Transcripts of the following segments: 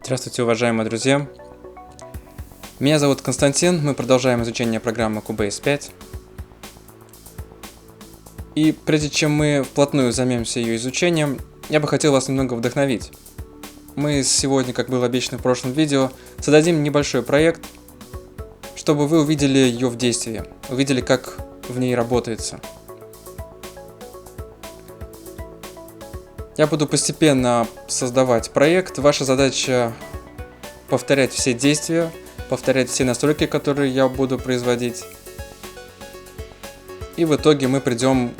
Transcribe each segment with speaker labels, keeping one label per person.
Speaker 1: Здравствуйте, уважаемые друзья! Меня зовут Константин, мы продолжаем изучение программы Cubase 5. И прежде чем мы вплотную займемся ее изучением, я бы хотел вас немного вдохновить. Мы сегодня, как было обещано в прошлом видео, создадим небольшой проект, чтобы вы увидели ее в действии, увидели, как в ней работается. Я буду постепенно создавать проект. Ваша задача повторять все действия, повторять все настройки, которые я буду производить. И в итоге мы придем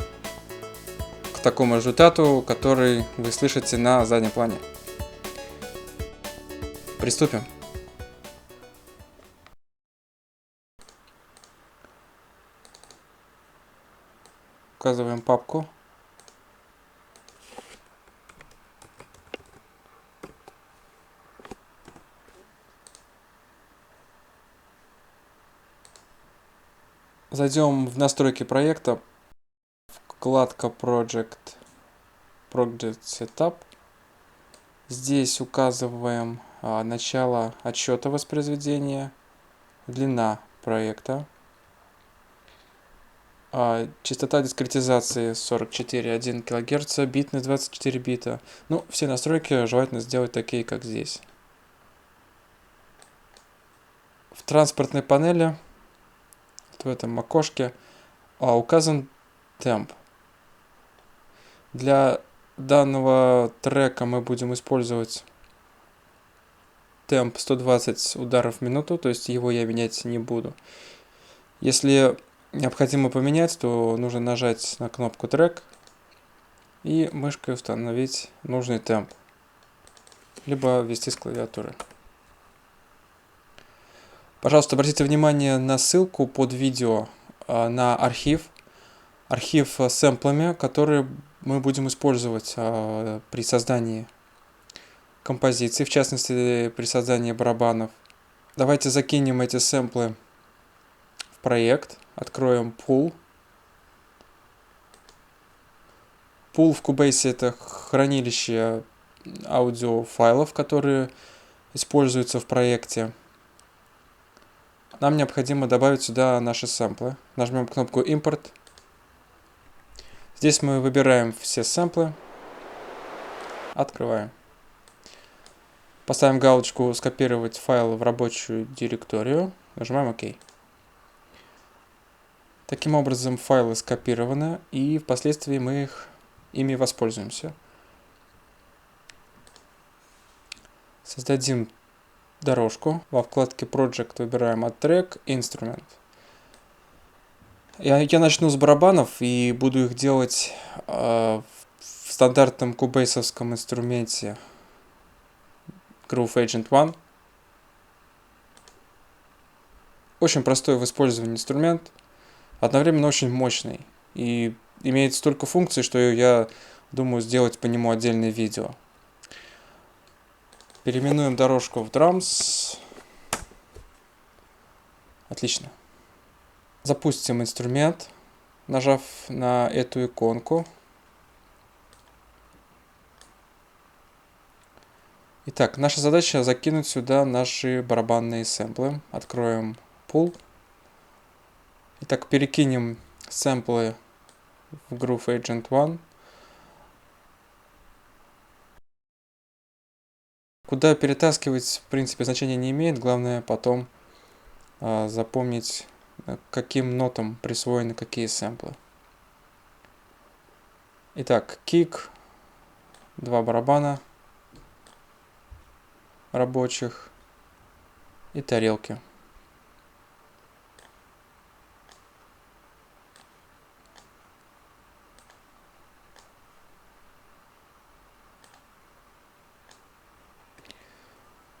Speaker 1: к такому результату, который вы слышите на заднем плане. Приступим. Указываем папку. Зайдем в настройки проекта, вкладка Project Setup. Здесь указываем начало отсчета воспроизведения, длина проекта, частота дискретизации 44,1 кГц, битность 24 бита. Ну, все настройки желательно сделать такие, как здесь. В транспортной панели, в этом окошке, указан темп. Для данного трека мы будем использовать темп 120 ударов в минуту, то есть его я менять не буду. Если необходимо поменять, то нужно нажать на кнопку трек и мышкой установить нужный темп, либо ввести с клавиатуры. Пожалуйста, обратите внимание на ссылку под видео на архив с сэмплами, которые мы будем использовать при создании композиции, в частности при создании барабанов. Давайте закинем эти сэмплы в проект, откроем Pool. Pool в Cubase — это хранилище аудиофайлов, которые используются в проекте. Нам необходимо добавить сюда наши сэмплы. Нажмем кнопку Import. Здесь мы выбираем все сэмплы. Открываем. Поставим галочку «Скопировать файл в рабочую директорию». Нажимаем ОК. Таким образом, файлы скопированы, и впоследствии мы ими воспользуемся. Создадим дорожку. Во вкладке Project выбираем от Track Instrument. Я начну с барабанов и буду их делать в стандартном кубейсовском инструменте Groove Agent 1. Очень простой в использовании инструмент, одновременно очень мощный и имеет столько функций, что я думаю сделать по нему отдельное видео. Переименуем дорожку в Drums. Отлично. Запустим инструмент, нажав на эту иконку. Итак, наша задача закинуть сюда наши барабанные сэмплы. Откроем Pool. Итак, перекинем сэмплы в Groove Agent 1. Куда перетаскивать, в принципе, значения не имеет. Главное потом запомнить, каким нотам присвоены какие сэмплы. Итак, кик, 2 барабана рабочих и тарелки.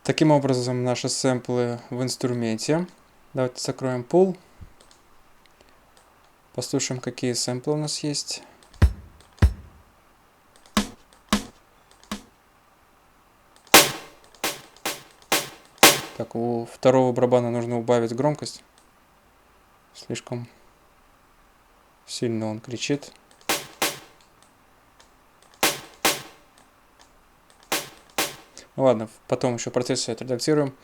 Speaker 1: Таким образом, наши сэмплы в инструменте. Давайте закроем Pool. Послушаем, какие сэмплы у нас есть. Так, у второго барабана нужно убавить громкость. Слишком сильно он кричит. Ладно, потом еще в процессе отредактируем.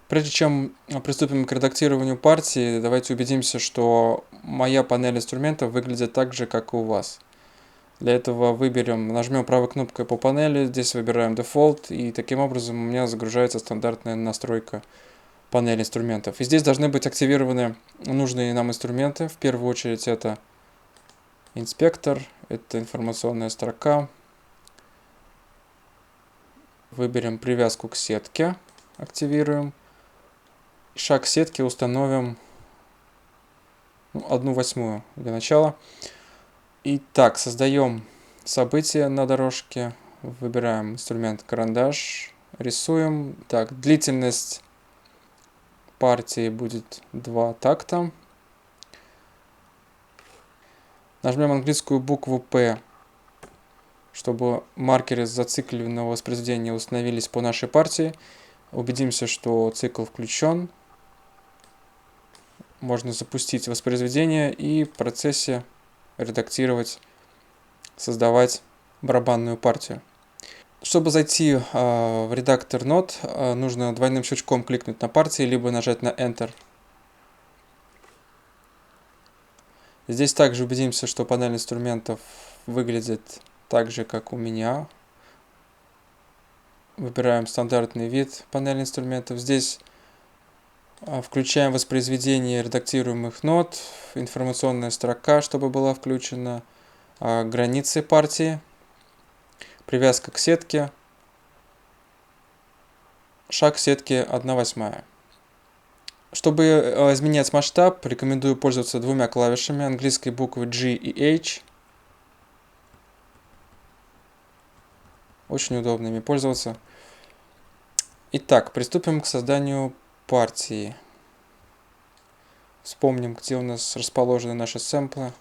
Speaker 1: Прежде чем приступим к редактированию партии, давайте убедимся, что моя панель инструментов выглядит так же, как и у вас. Для этого нажмем правой кнопкой по панели, здесь выбираем Default, и таким образом у меня загружается стандартная настройка панели инструментов. И здесь должны быть активированы нужные нам инструменты. В первую очередь это инспектор, это информационная строка. Выберем привязку к сетке, активируем. Шаг сетки установим 1/8 для начала. Итак, создаем событие на дорожке. Выбираем инструмент карандаш. Рисуем. Так, длительность партии будет 2 такта. Нажмем английскую букву P, чтобы маркеры зацикленного воспроизведения установились по нашей партии. Убедимся, что цикл включен. Можно запустить воспроизведение и в процессе редактировать, создавать барабанную партию. Чтобы зайти в редактор нот, нужно двойным щелчком кликнуть на партии, либо нажать на Enter. Здесь также убедимся, что панель инструментов выглядит так же, как у меня. Выбираем стандартный вид панели инструментов. Здесь включаем воспроизведение редактируемых нот, информационная строка, чтобы была включена, границы партии, привязка к сетке, шаг сетки 1/8. Чтобы изменять масштаб, рекомендую пользоваться двумя клавишами, английской буквы G и H. Очень удобно ими пользоваться. Итак, приступим к созданию партии. Вспомним, где у нас расположены наши сэмплы.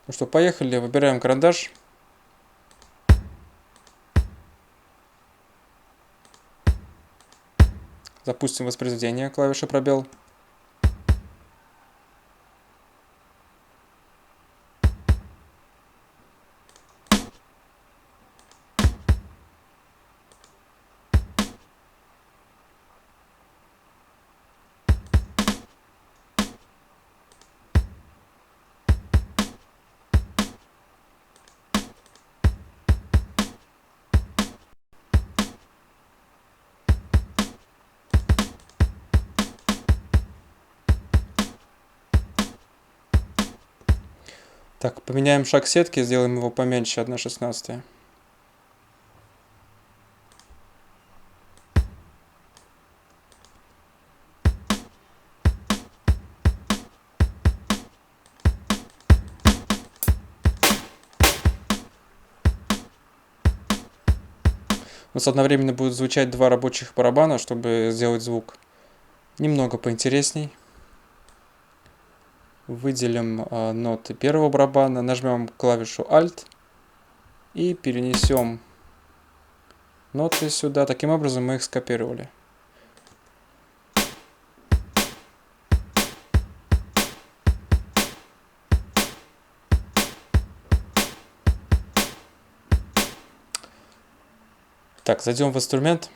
Speaker 1: Ну что, поехали. Выбираем карандаш. Запустим воспроизведение, клавиша пробел. Так, поменяем шаг сетки, сделаем его поменьше, 1/16. У нас одновременно будут звучать два рабочих барабана, чтобы сделать звук немного поинтересней. Выделим ноты первого барабана, нажмем клавишу Alt и перенесем ноты сюда. Таким образом мы их скопировали. Так, зайдем в инструмент.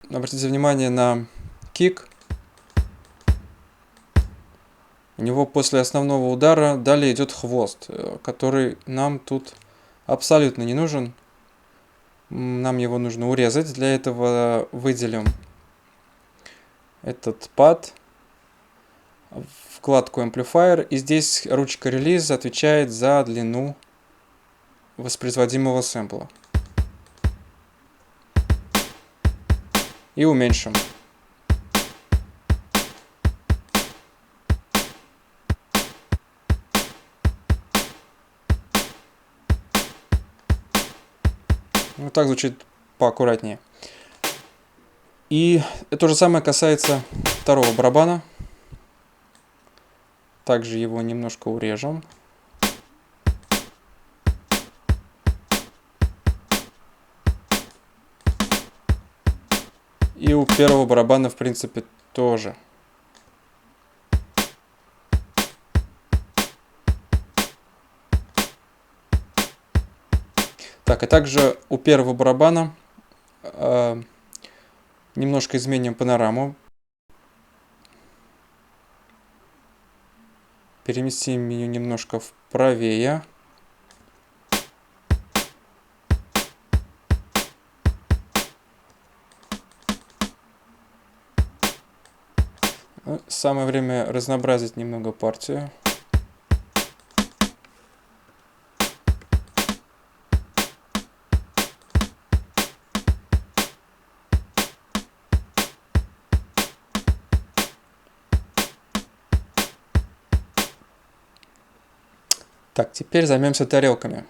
Speaker 1: Обратите внимание на кик. У него после основного удара далее идет хвост, который нам тут абсолютно не нужен. Нам его нужно урезать. Для этого выделим этот пад, вкладку Amplifier, и здесь ручка релиз отвечает за длину воспроизводимого сэмпла. И уменьшим. Вот так звучит поаккуратнее. И то же самое касается второго барабана. Также его немножко урежем. И первого барабана, в принципе, тоже. Так, и также у первого барабана немножко изменим панораму. Переместим меню немножко вправее. Самое время разнообразить немного партию. Так, теперь займемся тарелками.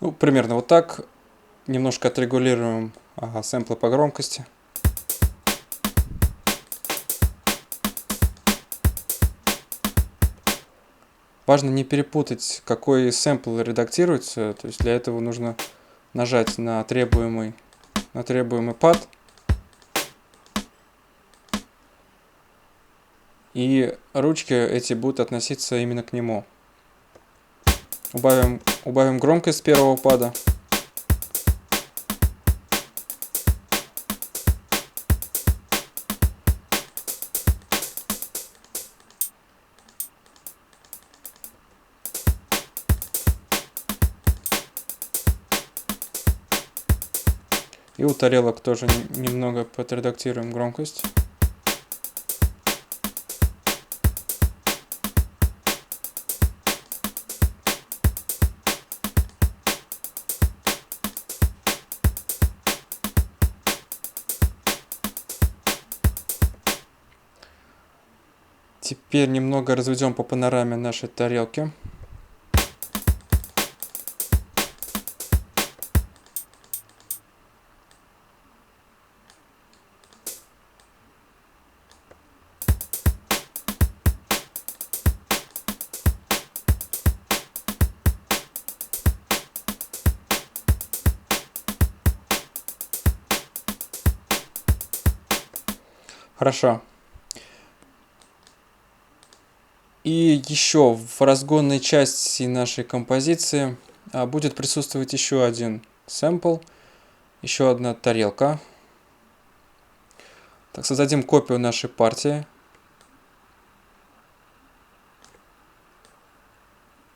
Speaker 1: Ну, примерно вот так. Немножко отрегулируем сэмплы по громкости. Важно не перепутать, какой сэмпл редактируется. То есть для этого нужно нажать на требуемый пад. И ручки эти будут относиться именно к нему. Убавим громкость первого пада. И у тарелок тоже немного подредактируем громкость. Теперь немного разведем по панораме нашей тарелки. Хорошо. И еще в разгонной части нашей композиции будет присутствовать еще один сэмпл, еще одна тарелка. Так, создадим копию нашей партии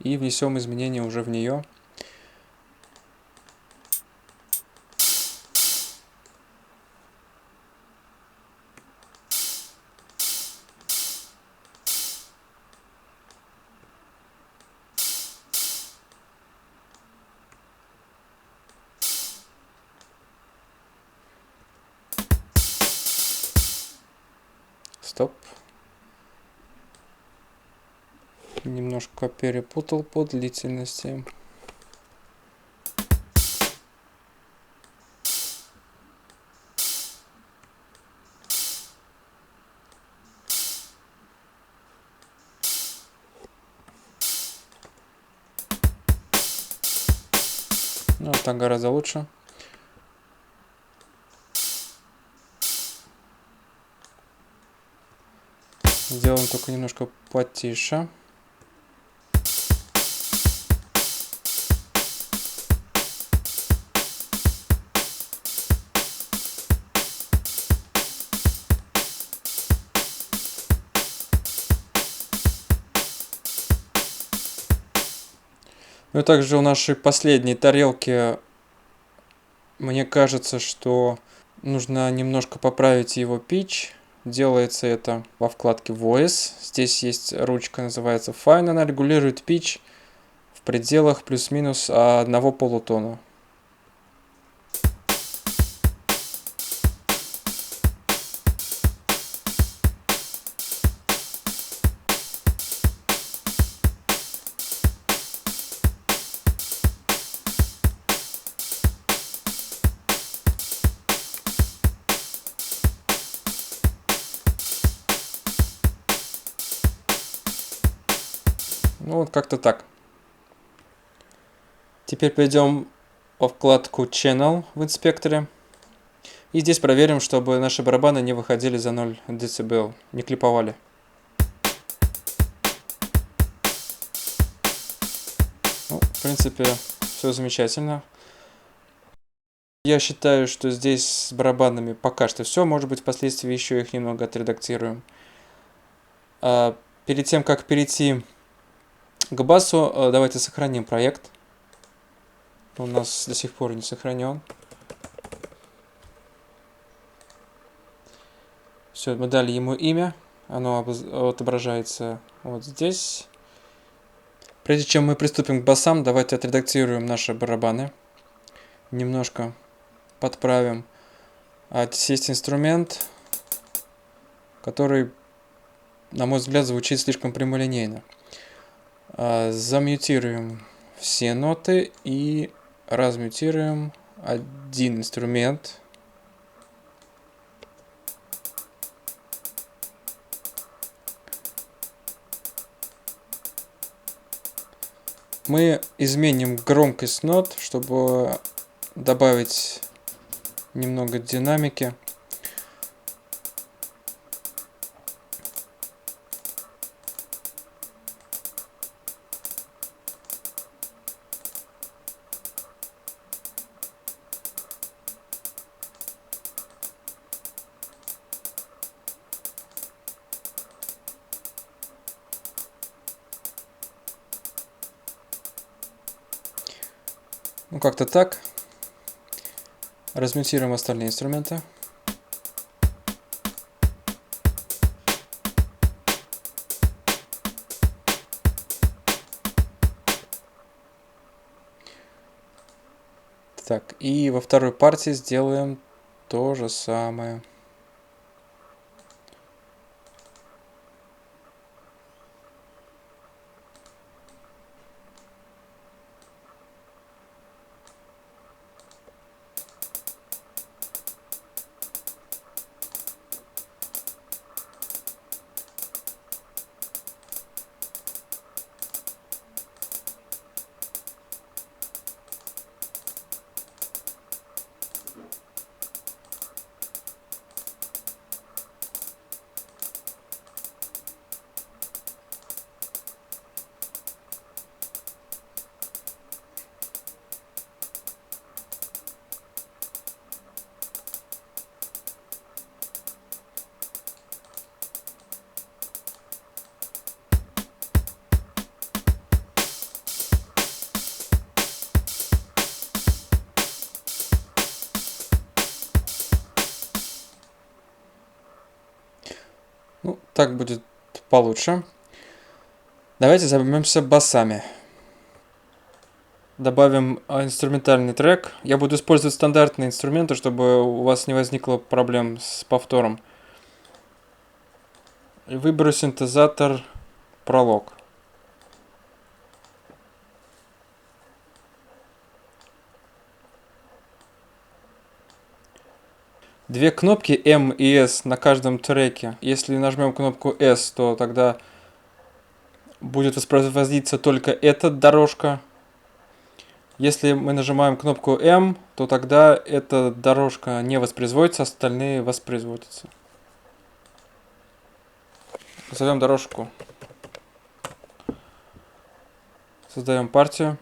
Speaker 1: и внесем изменения уже в нее. Стоп. Немножко перепутал по длительности. Ну, так гораздо лучше. Сделаем только немножко потише. Ну и также у нашей последней тарелки, мне кажется, что нужно немножко поправить его pitch. Делается это во вкладке Voice. Здесь есть ручка, называется Fine. Она регулирует pitch в пределах плюс-минус одного полутона. Ну вот как-то так. Теперь перейдем во вкладку Channel в инспекторе. И здесь проверим, чтобы наши барабаны не выходили за 0 дБ, не клиповали. Ну, в принципе, все замечательно. Я считаю, что здесь с барабанами пока что все. Может быть, впоследствии еще их немного отредактируем. Перед тем, как перейти к басу, давайте сохраним проект. Он у нас до сих пор не сохранен. Все, мы дали ему имя. Оно отображается вот здесь. Прежде чем мы приступим к басам, давайте отредактируем наши барабаны. Немножко подправим. Здесь есть инструмент, который, на мой взгляд, звучит слишком прямолинейно. Замьютируем все ноты и размьютируем один инструмент. Мы изменим громкость нот, чтобы добавить немного динамики. Ну, как-то так. Размьютируем остальные инструменты. Так, и во второй партии сделаем то же самое. Ну, так будет получше. Давайте займемся басами. Добавим инструментальный трек. Я буду использовать стандартные инструменты, чтобы у вас не возникло проблем с повтором. И выберу синтезатор Prolog. Две кнопки M и S на каждом треке. Если нажмем кнопку S, то тогда будет воспроизводиться только эта дорожка. Если мы нажимаем кнопку M, то тогда эта дорожка не воспроизводится, остальные воспроизводятся. Назовем дорожку. Создаем партию.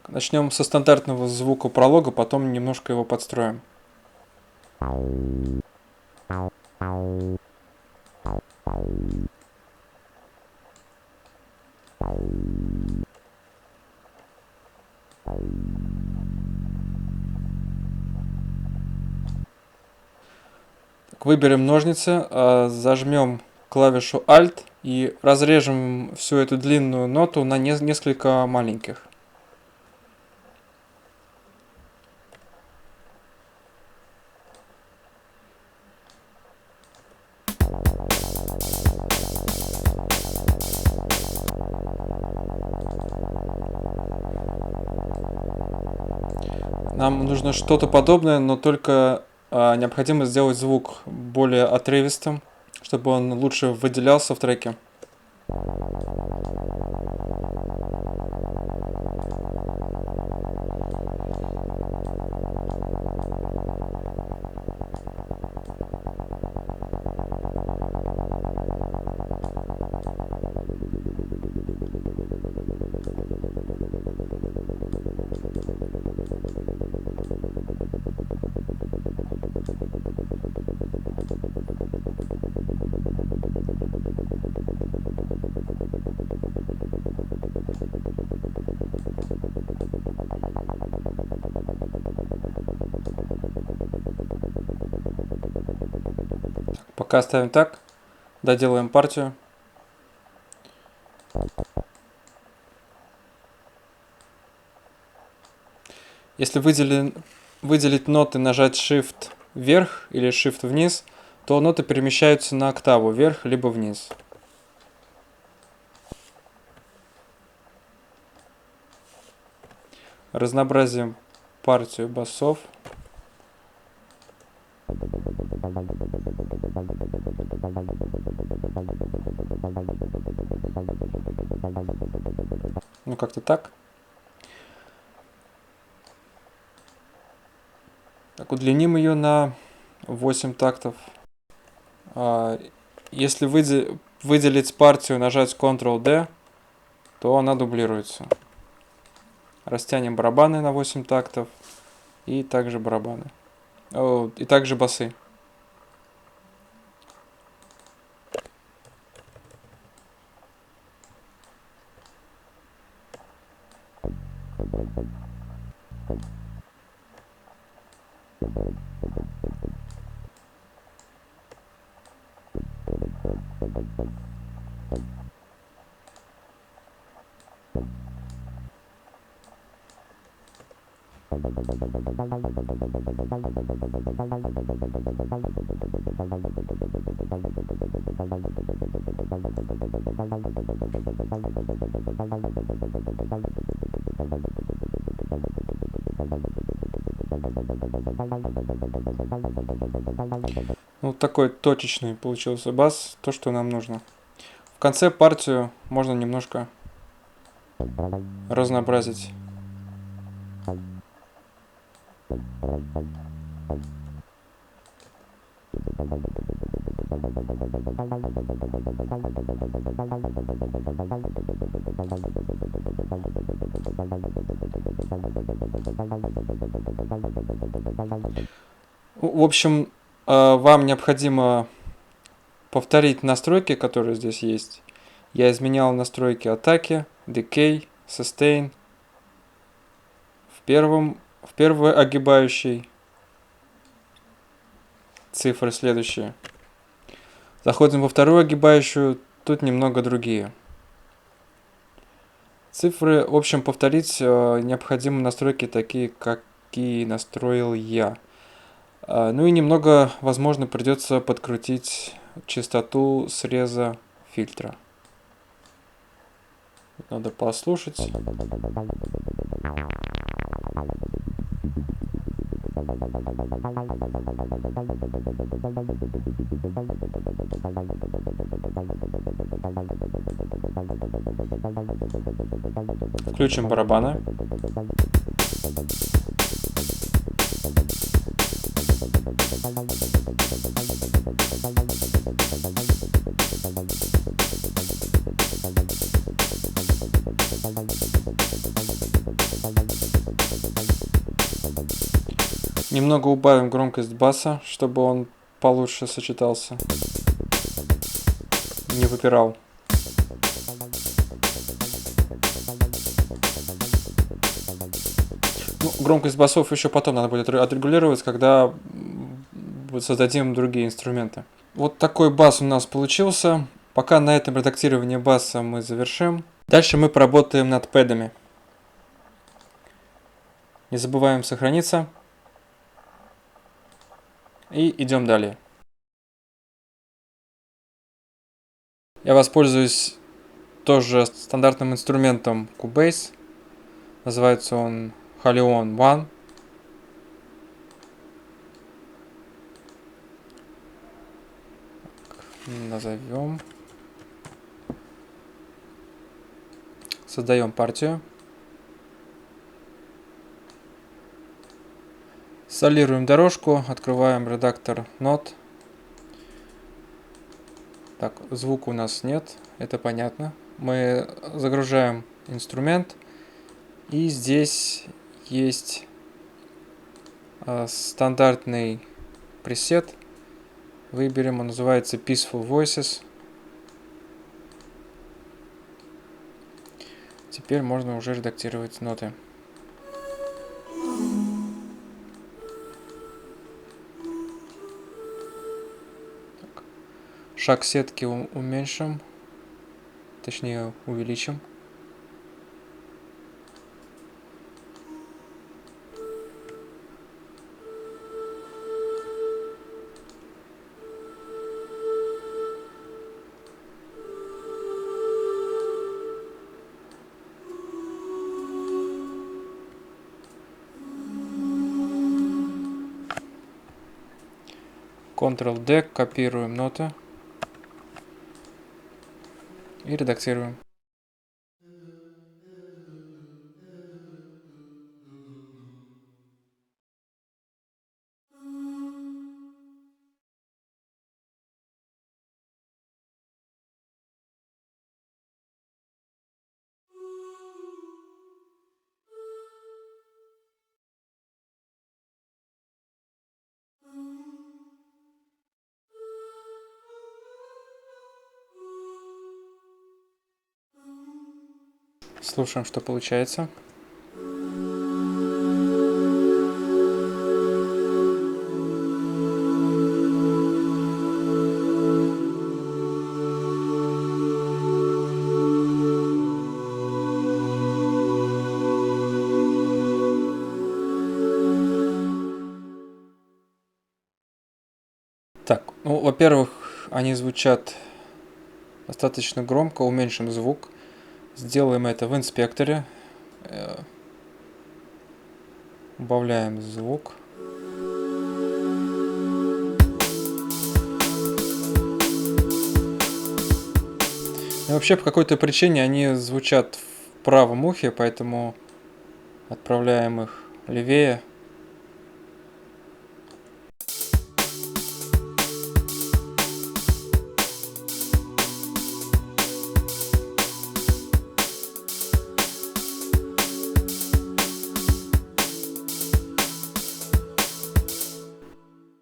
Speaker 1: Начнем со стандартного звука пролога, потом немножко его подстроим. Выберем ножницы, зажмем клавишу Alt и разрежем всю эту длинную ноту на несколько маленьких. Нам нужно что-то подобное, но только необходимо сделать звук более отрывистым, чтобы он лучше выделялся в треке. Пока оставим так, доделаем партию. Если выделить ноты, нажать Shift вверх или Shift вниз, то ноты перемещаются на октаву вверх либо вниз. Разнообразим партию басов. Ну, как-то так. Так, удлиним ее на 8 тактов. Если выделить партию, нажать Ctrl-D, то она дублируется. Растянем барабаны на 8 тактов. И также барабаны. И также басы. Вот такой точечный получился бас, то, что нам нужно. В конце партию можно немножко разнообразить. В общем, вам необходимо повторить настройки, которые здесь есть. Я изменял настройки атаки, decay, sustain. В первой огибающей цифры следующие. Заходим во вторую огибающую, тут немного другие. Цифры, в общем, повторить необходимы настройки такие, какие настроил я. Ну и немного, возможно, придется подкрутить частоту среза фильтра. Надо послушать. Включим барабаны. Немного убавим громкость баса, чтобы он получше сочетался, не выпирал. Ну, громкость басов еще потом надо будет отрегулировать, когда создадим другие инструменты. Вот такой бас у нас получился. Пока на этом редактирование баса мы завершим. Дальше мы поработаем над пэдами. Не забываем сохраниться. И идем далее. Я воспользуюсь тоже стандартным инструментом Cubase. Называется он Halion One. Назовем. Создаем партию. Солируем дорожку, открываем редактор нот. Так, звука у нас нет, это понятно. Мы загружаем инструмент, и здесь есть стандартный пресет. Выберем, он называется Peaceful Voices. Теперь можно уже редактировать ноты. Шаг сетки уменьшим, точнее увеличим. Ctrl-D, копируем ноты. И редактируем. Слушаем, что получается. Так, ну, во-первых, они звучат достаточно громко, уменьшим звук. Сделаем это в инспекторе. Убавляем звук. И вообще, по какой-то причине они звучат в правом ухе, поэтому отправляем их левее.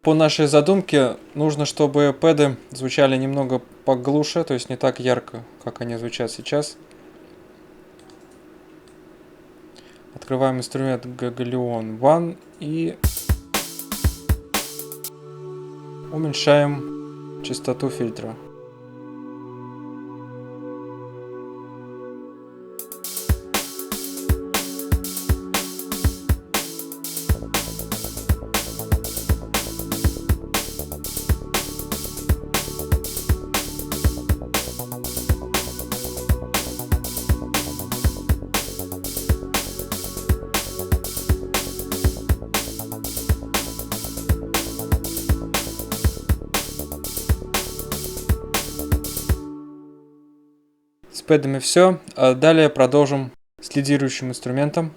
Speaker 1: По нашей задумке нужно, чтобы пэды звучали немного поглуше, то есть не так ярко, как они звучат сейчас. Открываем инструмент Halion One и уменьшаем частоту фильтра. С пэдами все. Далее продолжим с лидирующим инструментом.